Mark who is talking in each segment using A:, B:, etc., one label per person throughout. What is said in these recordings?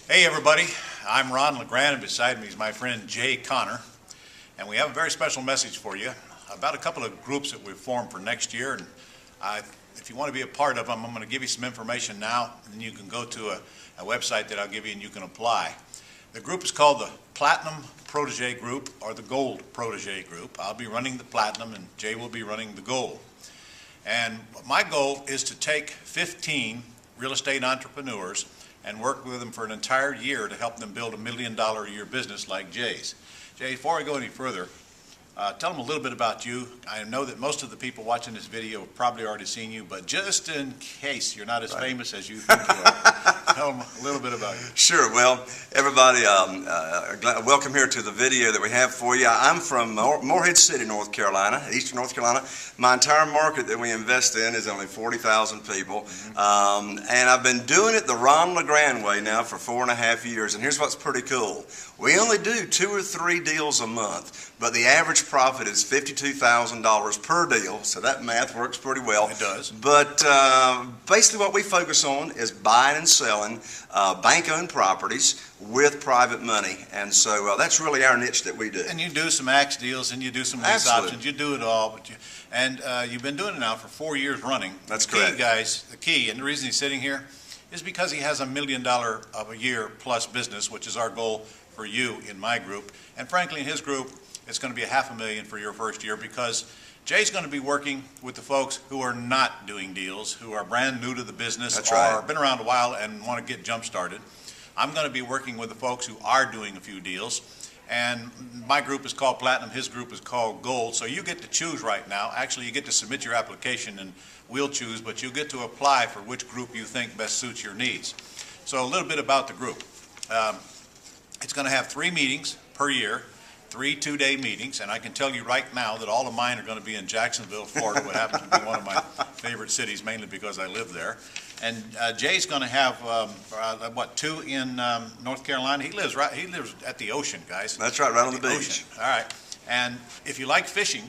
A: Hey everybody, I'm Ron LeGrand, and beside me is my friend Jay Connor, and we have a very special message for you about a couple of groups that we've formed for next year. And if you want to be a part of them, I'm going to give you some information now, and then you can go to a website that I'll give you and you can apply. The group is called the Platinum Protégé Group, or the Gold Protégé Group. I'll be running the Platinum and Jay will be running the Gold. And my goal is to take 15 real estate entrepreneurs and work with them for an entire year to help them build $1 million a year business like Jay's. Jay, before I go any further, tell them a little bit about you. I know that most of the people watching this video have probably already seen you, but just in case you're not as famous as you think you are, tell them a little bit about you.
B: Sure. Well, everybody, welcome here to the video that we have for you. I'm from Morehead City, North Carolina, Eastern North Carolina. My entire market that we invest in is only 40,000 people, and I've been doing it the Ron LeGrand way now for 4.5 years. And here's what's pretty cool: we only do 2 or 3 deals a month, but the average profit is $52,000 per deal, so that math works pretty well.
A: It does.
B: But basically what we focus on is buying and selling bank-owned properties with private money, and so that's really our niche that we do.
A: And you do some axe deals and you do some lease options, you do it all, but you've been doing it now for 4 years running.
B: That's correct.
A: Key, guys, the key, and the reason he's sitting here is because he has $1 million of a year plus business, which is our goal for you in my group. And frankly, in his group, it's going to be $500,000 for your first year, because Jay's going to be working with the folks who are not doing deals, who are brand new to the business.
B: That's
A: or
B: right.
A: been around a while and want to get jump started. I'm going to be working with the folks who are doing a few deals, and my group is called Platinum, his group is called Gold. So you get to choose right now. Actually, you get to submit your application and we'll choose, but you get to apply for which group you think best suits your needs. So a little bit about the group. It's going to have 3 meetings per year, 3 2-day meetings, and I can tell you right now that all of mine are going to be in Jacksonville, Florida, what happens to be one of my favorite cities, mainly because I live there. And Jay's going to have 2 in North Carolina. He lives at the ocean, guys.
B: That's right, right on the beach.
A: Ocean. All right. And if you like fishing,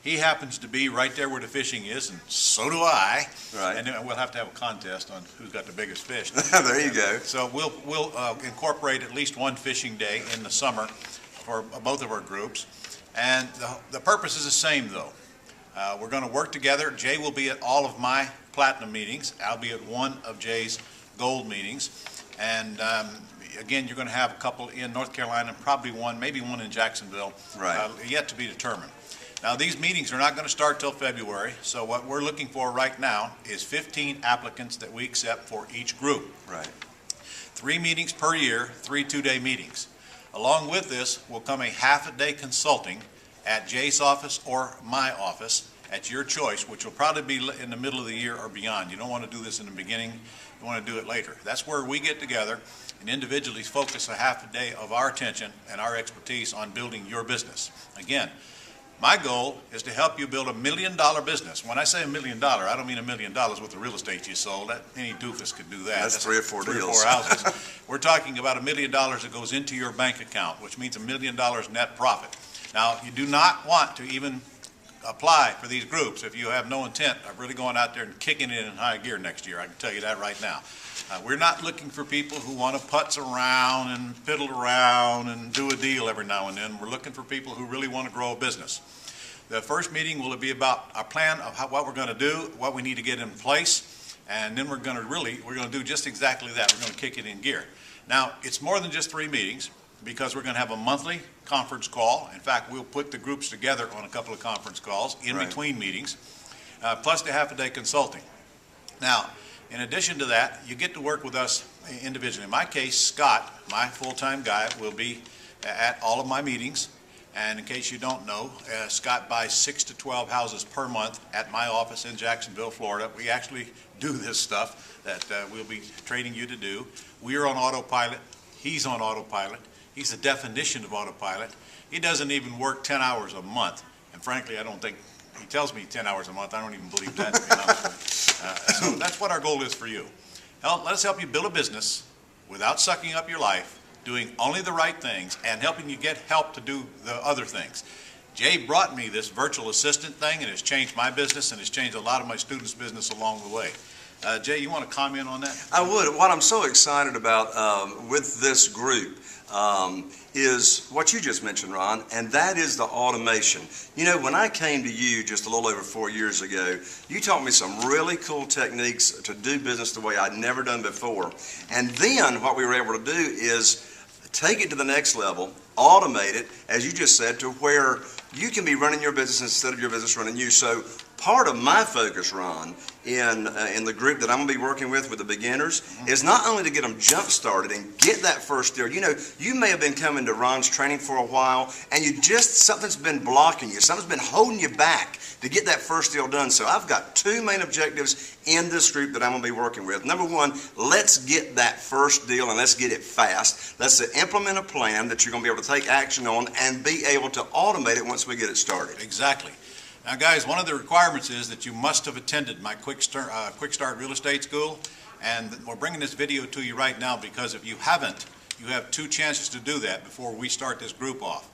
A: he happens to be right there where the fishing is, and so do I.
B: Right.
A: And then we'll have to have a contest on who's got the biggest fish.
B: There you go.
A: So we'll incorporate at least one fishing day in the summer for both of our groups. And the purpose is the same, though. We're going to work together. Jay will be at all of my Platinum meetings. I'll be at one of Jay's Gold meetings. And again, you're going to have a couple in North Carolina, probably one, maybe one in Jacksonville,
B: right.
A: Yet to be determined. Now, these meetings are not going to start till February, so what we're looking for right now is 15 applicants that we accept for each group.
B: Right.
A: 3 meetings per year, 3 2-day meetings. Along with this will come a half-a-day consulting at Jay's office or my office at your choice, which will probably be in the middle of the year or beyond. You don't want to do this in the beginning. You want to do it later. That's where we get together and individually focus a half a day of our attention and our expertise on building your business. Again, my goal is to help you build $1 million business. When I say $1 million, I don't mean $1 million with the real estate you sold. Any doofus could do that.
B: That's 3 or 4
A: deals. 3 or 4 houses. We're talking about $1 million that goes into your bank account, which means $1 million net profit. Now, you do not want to even apply for these groups if you have no intent of really going out there and kicking it in high gear next year. I can tell you that right now. We're not looking for people who want to putz around and fiddle around and do a deal every now and then. We're looking for people who really want to grow a business. The first meeting will be about our plan of what we're going to do, what we need to get in place, and then we're going to do just exactly that. We're going to kick it in gear. Now, it's more than just 3 meetings, because we're going to have a monthly conference call. In fact, we'll put the groups together on a couple of conference calls in between meetings, plus the half-a-day consulting. Now, in addition to that, you get to work with us individually. In my case, Scott, my full-time guy, will be at all of my meetings. And in case you don't know, Scott buys 6 to 12 houses per month at my office in Jacksonville, Florida. We actually do this stuff that we'll be training you to do. We are on autopilot. He's on autopilot. He's the definition of autopilot. He doesn't even work 10 hours a month. And frankly, I don't think, he tells me 10 hours a month. I don't even believe that, to be honest with you. So that's what our goal is for you. Let us help you build a business without sucking up your life, doing only the right things, and helping you get help to do the other things. Jay brought me this virtual assistant thing, and it's changed my business, and it's changed a lot of my students' business along the way. Jay, you want to comment on that?
B: I would. What I'm so excited about with this group is what you just mentioned, Ron, and that is the automation. You know, when I came to you just a little over 4 years ago, you taught me some really cool techniques to do business the way I'd never done before. And then what we were able to do is take it to the next level, automate it, as you just said, to where you can be running your business instead of your business running you. So part of my focus, Ron, in the group that I'm going to be working with the beginners, is not only to get them jump started and get that first deal. You know, you may have been coming to Ron's training for a while, and something's been blocking you, something's been holding you back to get that first deal done. So I've got two main objectives in this group that I'm going to be working with. Number one, let's get that first deal and let's get it fast. Let's implement a plan that you're going to be able to take action on and be able to automate it once we get it started.
A: Exactly. Now, guys, one of the requirements is that you must have attended my Quick Start Real Estate School, and we're bringing this video to you right now because if you haven't, you have two chances to do that before we start this group off.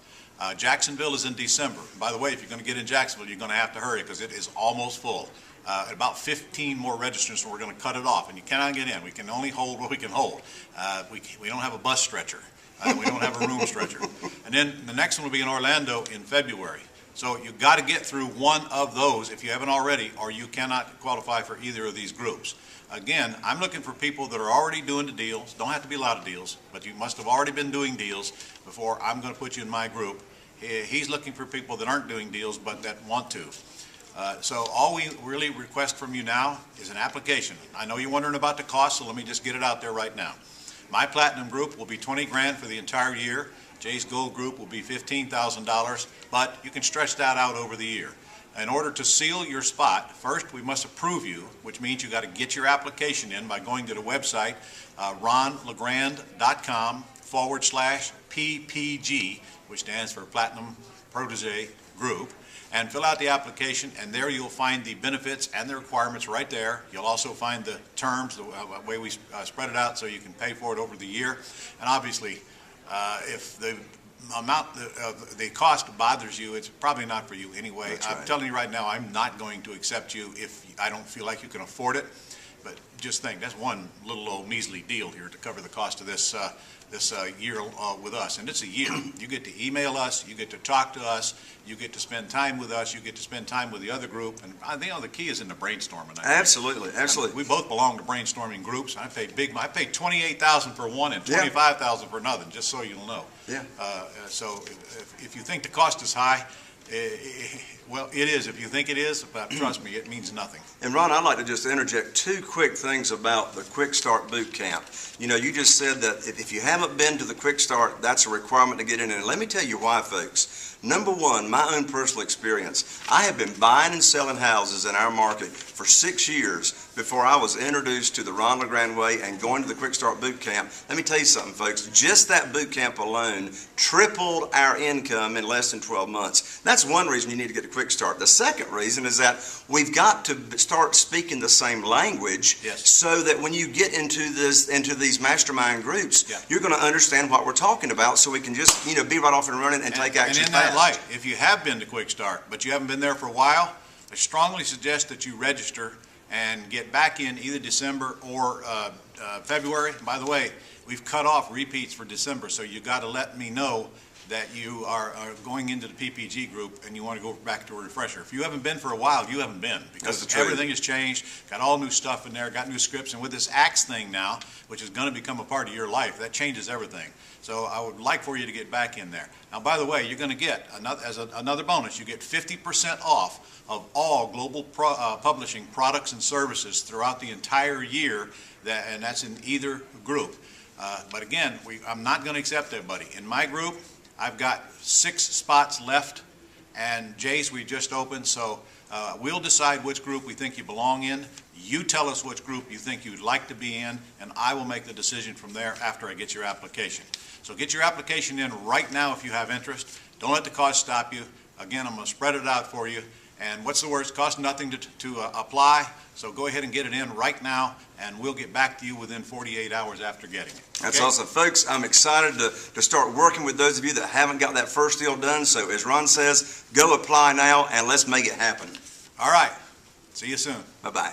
A: Jacksonville is in December. By the way, if you're going to get in Jacksonville, you're going to have to hurry because it is almost full. About 15 more registrants, so we're going to cut it off, and you cannot get in. We can only hold what we can hold. We don't have a bus stretcher. We don't have a room stretcher. And then the next one will be in Orlando in February. So you've got to get through one of those if you haven't already, or you cannot qualify for either of these groups. Again, I'm looking for people that are already doing the deals. Don't have to be a lot of deals, but you must have already been doing deals before I'm going to put you in my group. He's looking for people that aren't doing deals but that want to. So all we really request from you now is an application. I know you're wondering about the cost, so let me just get it out there right now. My Platinum group will be $20 grand for the entire year. Jay's Gold group will be $15,000, but you can stretch that out over the year. In order to seal your spot, first we must approve you, which means you got to get your application in by going to the website ronlegrand.com/PPG, which stands for Platinum Protégé Group, and fill out the application, and there you'll find the benefits and the requirements right there. You'll also find the terms, the way we spread it out so you can pay for it over the year. And obviously, if the amount of the cost bothers you, it's probably not for you anyway.
B: That's
A: I'm
B: right.
A: telling you right now, I'm not going to accept you if I don't feel like you can afford it. But just think, that's one little old measly deal here to cover the cost of this year with us. And it's a year. You get to email us, you get to talk to us, you get to spend time with us, you get to spend time with the other group. And I think the key is in the brainstorming.
B: Absolutely, absolutely.
A: We both belong to brainstorming groups. I paid $28,000 for one and $25,000 for another, just so you'll know.
B: Yeah.
A: So if you think the cost is high, well, it is if you think it is, but trust me, it means nothing.
B: And Ron, I'd like to just interject two quick things about the Quick Start Boot Camp. You know, you just said that if you haven't been to the Quick Start, that's a requirement to get in. And let me tell you why, folks. Number one, my own personal experience. I have been buying and selling houses in our market for 6 years before I was introduced to the Ron LeGrand Way and going to the Quick Start Boot Camp. Let me tell you something, folks. Just that boot camp alone tripled our income in less than 12 months. That's one reason you need to get a Quick Start. The second reason is that we've got to start speaking the same language, so that when you get into these mastermind groups, you're going to understand what we're talking about, so we can just be right off and running and take action
A: fast.
B: fast.
A: Light, if you have been to Quick Start but you haven't been there for a while, I strongly suggest that you register and get back in either December or February. By the way, we've cut off repeats for December, so you got to let me know that you are going into the PPG group and you want to go back to a refresher. If you haven't been for a while, you haven't been, because everything has changed, got all new stuff in there, got new scripts, and with this AXE thing now, which is going to become a part of your life, that changes everything. So I would like for you to get back in there. Now, by the way, you're going to get, another bonus, you get 50% off of all global publishing products and services throughout the entire year, and that's in either group. But again, I'm not going to accept everybody. In my group, I've got 6 spots left, and Jay's we just opened, so we'll decide which group we think you belong in. You tell us which group you think you'd like to be in, and I will make the decision from there after I get your application. So get your application in right now if you have interest. Don't let the cost stop you. Again, I'm going to spread it out for you. And what's the worst? Costs nothing to apply. So go ahead and get it in right now, and we'll get back to you within 48 hours after getting it. Okay?
B: That's awesome. Folks, I'm excited to start working with those of you that haven't got that first deal done. So as Ron says, go apply now, and let's make it happen.
A: All right. See you soon.
B: Bye-bye.